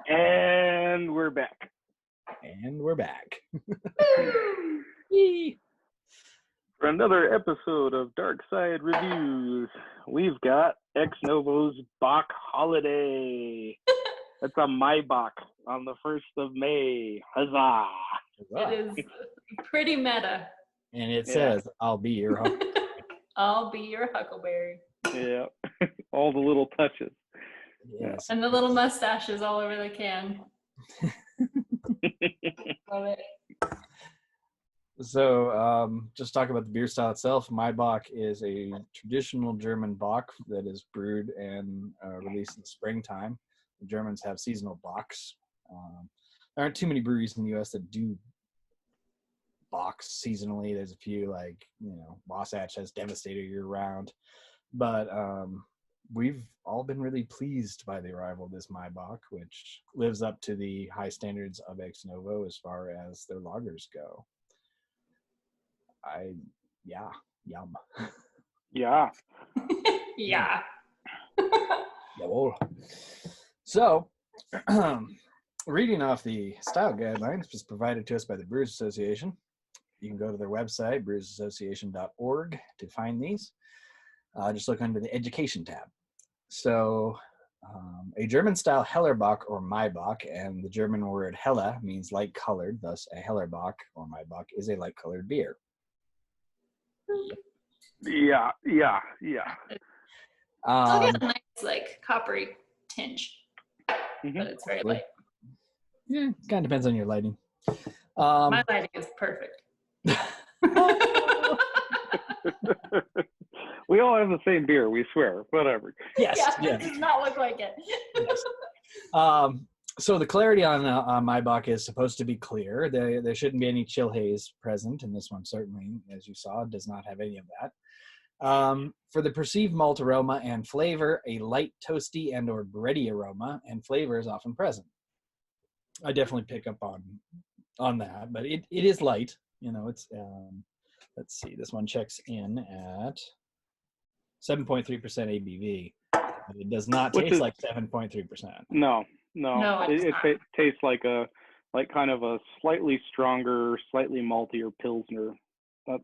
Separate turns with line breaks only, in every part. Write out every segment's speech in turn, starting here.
And we're back.
And we're back.
For another episode of Dark Side Reviews, we've got Novo's Bock Holliday. That's a my Bock on the 1st of May. Huzzah!
It is pretty meta.
And it says, I'll be your huckleberry.
I'll be your huckleberry.
Yeah, all the little touches.
Yes.
And the little mustaches all over the can. Love it.
So, just talk about the beer style itself. My Bock is a traditional German Bock that is brewed and released in the springtime. The Germans have seasonal Bocks. There aren't too many breweries in the U.S. that do Bocks seasonally. There's a few, like, Wasatch has Devastator year-round. But we've all been really pleased by the arrival of this My Bock, which lives up to the high standards of Novo as far as their lagers go. Yum.
Yeah.
Yeah.
Jawohl. So, reading off the style guidelines just provided to us by the Brewers Association. You can go to their website, brewersassociation.org, to find these. Just look under the education tab. So, a German-style Hellerbock or Maibock, and the German word Helle means light-colored, thus a Hellerbock or Maibock is a light-colored beer.
Yeah.
I'll get a nice, coppery tinge, but it's very light.
Yeah, kind of depends on your lighting.
My lighting is perfect.
We all have the same beer, we swear. Whatever.
Yes.
It does not look like it.
Yes. So the clarity on my Bock is supposed to be clear. There shouldn't be any chill haze present, and this one certainly, as you saw, does not have any of that. For the perceived malt aroma and flavor, a light toasty and or bready aroma and flavor is often present. I definitely pick up on that, but it is light. It's let's see, this one checks in at 7.3% ABV. But it does not taste like 7.3%.
No, it tastes like kind of a slightly stronger, slightly maltier Pilsner. That's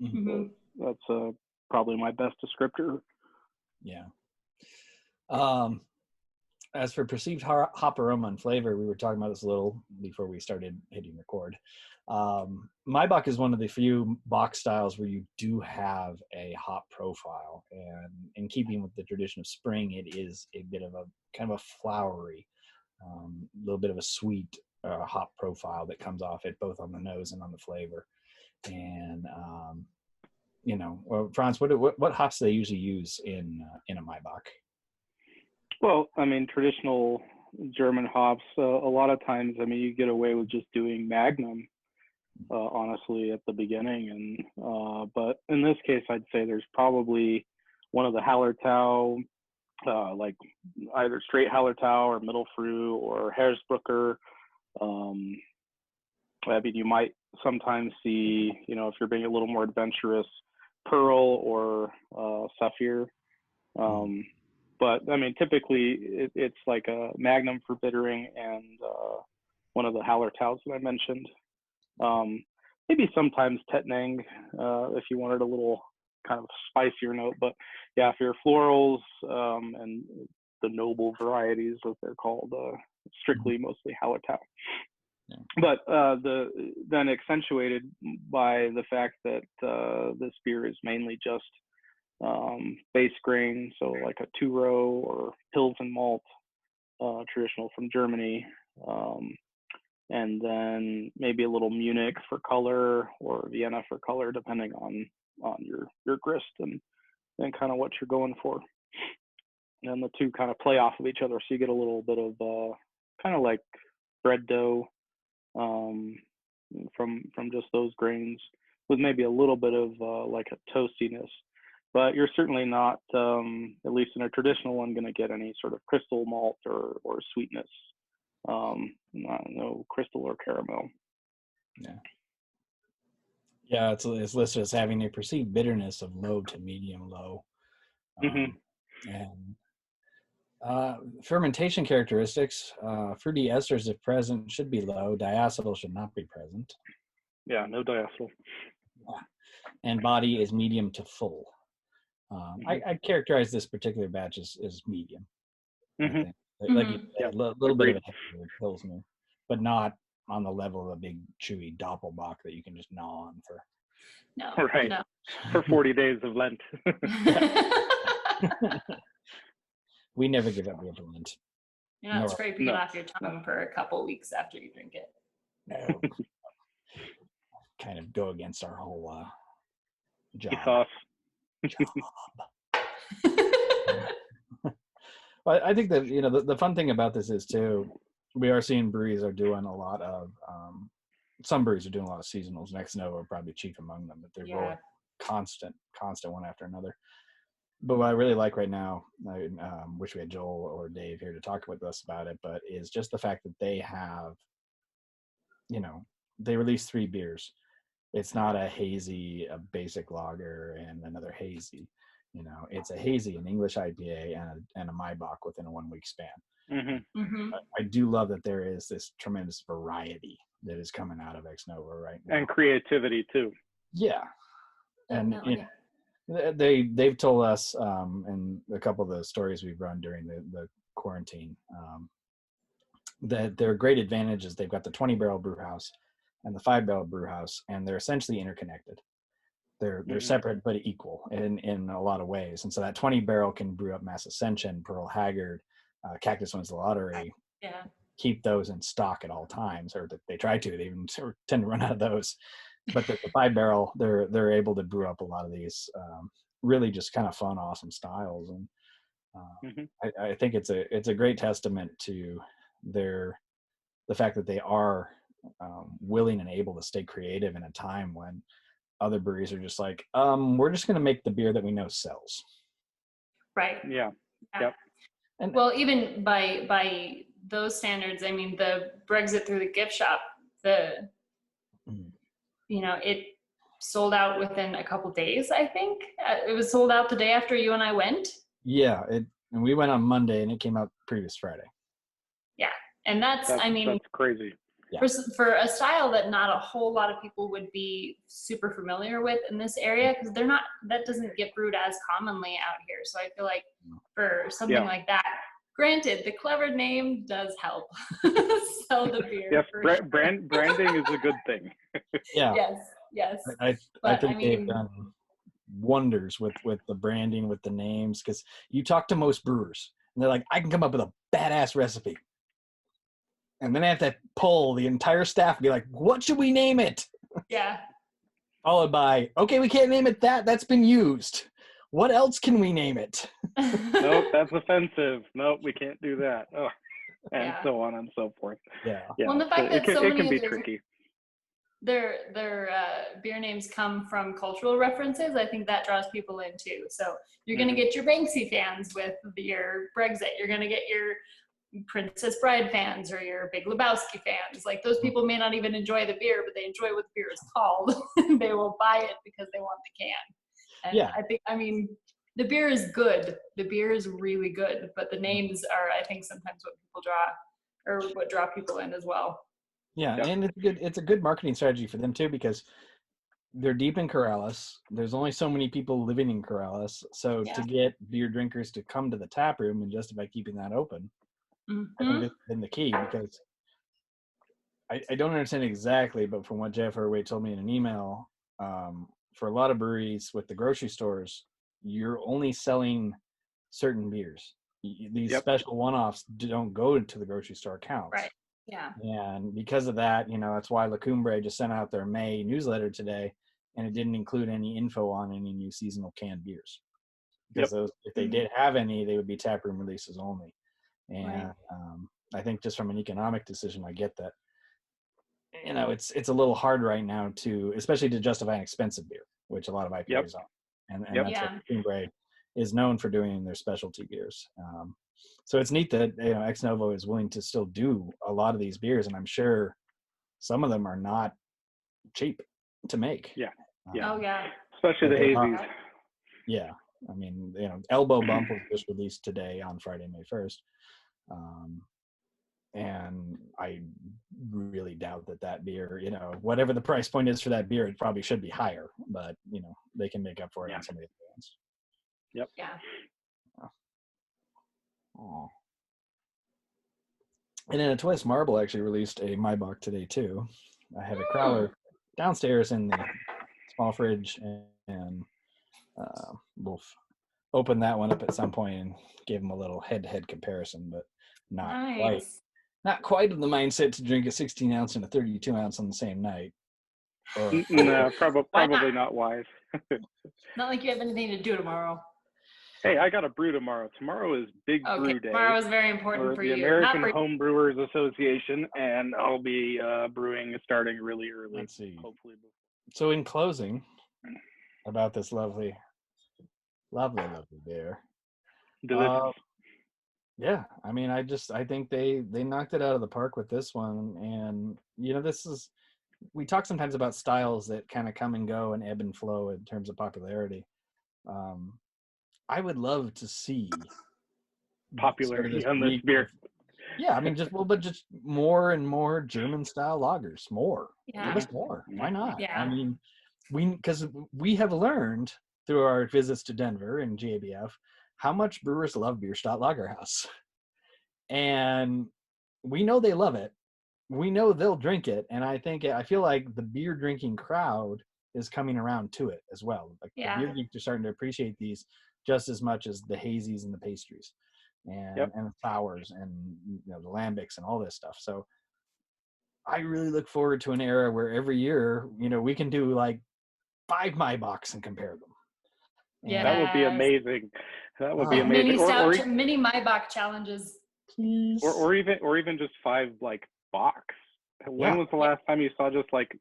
probably my best descriptor.
Yeah. As for perceived hop aroma and flavor, we were talking about this a little before we started hitting record. My Bock is one of the few Bock styles where you do have a hop profile, and in keeping with the tradition of spring, it is a bit of a kind of a flowery, little bit of a sweet hop profile that comes off it, both on the nose and on the flavor. And Franz, what hops do they usually use in a My Bock?
Well, I mean, traditional German hops, a lot of times, you get away with just doing Magnum, honestly, at the beginning. But in this case, I'd say there's probably one of the Hallertau, like either straight Hallertau or Mittelfrüh or Hersbrucker. You might sometimes see, if you're being a little more adventurous, Pearl or Saphir. But typically it's like a Magnum for bittering and one of the Hallertaus that I mentioned. Maybe sometimes Tettnang if you wanted a little kind of spicier note. But yeah, for your florals and the noble varieties, as they're called, strictly mostly Hallertau. Yeah. But then accentuated by the fact that this beer is mainly just base grain, so like a two-row or Pilsen malt, traditional from Germany, and then maybe a little Munich for color or Vienna for color, depending on your grist and kind of what you're going for. And the two kind of play off of each other, so you get a little bit of kind of like bread dough from just those grains, with maybe a little bit of like a toastiness. But you're certainly not, at least in a traditional one, going to get any sort of crystal malt or sweetness. No crystal or caramel.
Yeah, it's listed as having a perceived bitterness of low to medium low. And Fermentation characteristics, fruity esters if present should be low, diacetyl should not be present.
Yeah, no diacetyl.
And body is medium to full. I'd characterize this particular batch as medium. I think, like you said, a little bit of a heavier Pilsner, but not on the level of a big chewy Doppelbock that you can just gnaw on for.
No,
right.
No.
For 40 days of Lent.
We never give up beer for Lent.
You're not scraping it off your tongue for a couple weeks after you drink it.
No. Kind of go against our whole job. Well, I think that, you know, the fun thing about this is too, we are seeing breweries are doing a lot of some breweries are doing a lot of seasonals. Next Novo are probably chief among them, but they're rolling constant one after another. But what I really like right now, I wish we had Joel or Dave here to talk with us about it, but is just the fact that they have, you know, they release 3 beers. It's not a hazy, a basic lager, and another hazy. You know, it's a hazy, an English IPA, and a Maibach within a 1 week span. I do love that there is this tremendous variety that is coming out of Ex Novo right now,
and creativity too.
Yeah, and you know, they've told us in a couple of the stories we've run during the quarantine that their great advantage is they've got the 20-barrel brew house and the 5-barrel brew house, and they're essentially interconnected. They're separate but equal in a lot of ways. And so that 20-barrel can brew up Mass Ascension, Pearl Haggard, Cactus Wins the Lottery.
Yeah.
Keep those in stock at all times, or they try to. They even tend to run out of those. But the 5-barrel, they're able to brew up a lot of these really just kind of fun, awesome styles. And I think it's a great testament to the fact that they are willing and able to stay creative in a time when other breweries are just like, we're just going to make the beer that we know sells.
Right.
Yeah. Yep.
And
well, even by those standards, I mean, the Brexit through the gift shop, you know, it sold out within a couple days, I think. It was sold out the day after you and I went.
Yeah. And we went on Monday and it came out previous Friday.
Yeah. And that's I mean,
that's crazy.
Yeah.
For a style that not a whole lot of people would be super familiar with in this area, because that doesn't get brewed as commonly out here. So I feel like for something like that, granted, the clever name does help sell the beer.
Yes,
sure.
branding is a good thing.
Yeah.
Yes.
I think they've done wonders with the branding, with the names, because you talk to most brewers and they're like, I can come up with a badass recipe. And then I have to pull the entire staff and be like, what should we name it?
Yeah.
Followed by, okay, we can't name it that. That's been used. What else can we name it?
Nope, that's offensive. Nope, we can't do that. Oh, and so on and so forth.
Yeah.
Well, and the fact that
it can be tricky.
Their beer names come from cultural references. I think that draws people in too. So you're going to get your Banksy fans with your Brexit. You're going to get your Princess Bride fans or your Big Lebowski fans. Like, those people may not even enjoy the beer, but they enjoy what the beer is called. They will buy it because they want the can. And I mean, the beer is good. The beer is really good, but the names are, I think, sometimes what people draw, or what draw people in as well.
Yeah, and it's a good marketing strategy for them too, because they're deep in Corrales. There's only so many people living in Corrales, so to get beer drinkers to come to the tap room and justify keeping that open, I think that's been the key. Because I don't understand exactly, but from what Jeff Irway told me in an email, for a lot of breweries with the grocery stores, you're only selling certain beers. These special one-offs don't go to the grocery store accounts.
Right. Yeah.
And because of that, you know, that's why La Cumbre just sent out their May newsletter today, and it didn't include any info on any new seasonal canned beers. Because those, if they did have any, they would be taproom releases only. And I think just from an economic decision, I get that. You know, it's a little hard right now to, especially to justify an expensive beer, which a lot of IPAs are. And that's what La Cumbre is known for doing in their specialty beers. So it's neat that, you know, Ex Novo is willing to still do a lot of these beers, and I'm sure some of them are not cheap to make.
Yeah.
Oh yeah.
Especially the hazies.
Yeah. I mean, Elbow Bump was just released today on Friday, May 1st. And I really doubt that beer, whatever the price point is for that beer, it probably should be higher, but they can make up for it on some of the other ones.
Yep.
Yeah.
Oh. And then a Twist Marble actually released a Maibach today too. I have a Crowler downstairs in the small fridge, and we'll open that one up at some point and give them a little head-to-head comparison, but not quite in the mindset to drink a 16 ounce and a 32 ounce on the same night.
No, probably not wise.
Not like you have anything to do tomorrow.
Hey, I got a brew tomorrow. Tomorrow is Big Brew Day.
Tomorrow is very important for
the
you.
American Home Brewers Association, and I'll be brewing starting really early.
Let's see.
Hopefully.
So in closing, about this lovely beer.
Delicious.
Yeah, I mean, I think they knocked it out of the park with this one, and we talk sometimes about styles that kind of come and go and ebb and flow in terms of popularity. I would love to see
popularity on this beer.
Yeah, I mean, just more and more German style lagers. More, give us more. Why not?
Yeah.
I mean, because we have learned through our visits to Denver and GABF how much brewers love Bierstadt Lagerhaus, and we know they love it. We know they'll drink it, and I feel like the beer drinking crowd is coming around to it as well. Like the beer drinkers are starting to appreciate these just as much as the hazies and the pastries, and the sours and the lambics and all this stuff. So I really look forward to an era where every year, we can do like 5 Maibachs and compare them.
Yeah,
that would be amazing. That would be amazing.
Mini Maibach challenges,
please.
Or even just 5 like Bocks. When was the last time you saw just like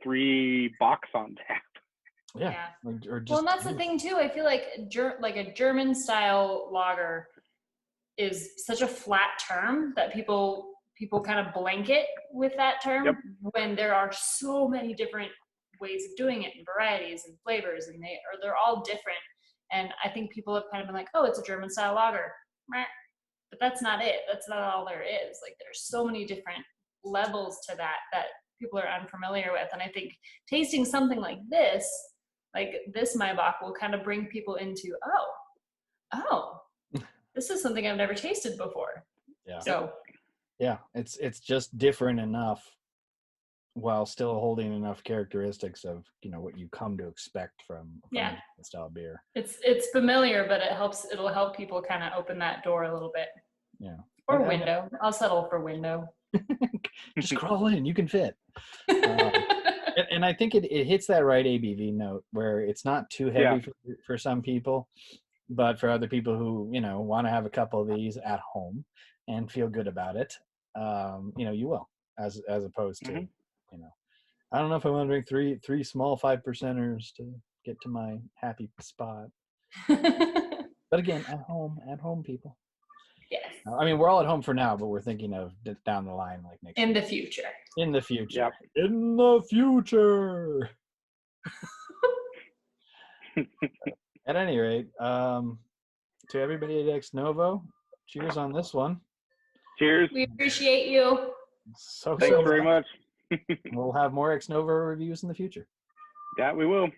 3 Bocks on tap?
Yeah.
And that's the thing too. I feel like a German style lager is such a flat term that people kind of blanket with that term when there are so many different ways of doing it and varieties and flavors, and they're all different. And I think people have kind of been like, oh, it's a German style lager. But that's not it. That's not all there is. Like, there's so many different levels to that people are unfamiliar with. And I think tasting something like this Maibach will kind of bring people into, oh, this is something I've never tasted before.
Yeah.
So
yeah, it's just different enough while still holding enough characteristics of what you come to expect from a style beer.
It's familiar, but it'll help people kind of open that door a little bit.
Yeah.
Or window. I'll settle for window.
Just crawl in, you can fit. And I think it hits that right ABV note where it's not too heavy for some people, but for other people who want to have a couple of these at home and feel good about it, you will, as opposed to I don't know if I want to drink three small 5%ers to get to my happy spot. But again, at home people.
Yes.
I mean, we're all at home for now, but we're thinking of down the line, like next
in
year.
the future.
In the future.
Yep.
In the future. At any rate, to everybody at Ex Novo, cheers on this one.
Cheers.
We appreciate you.
Thanks very much.
We'll have more Ex Novo reviews in the future.
Yeah, we will.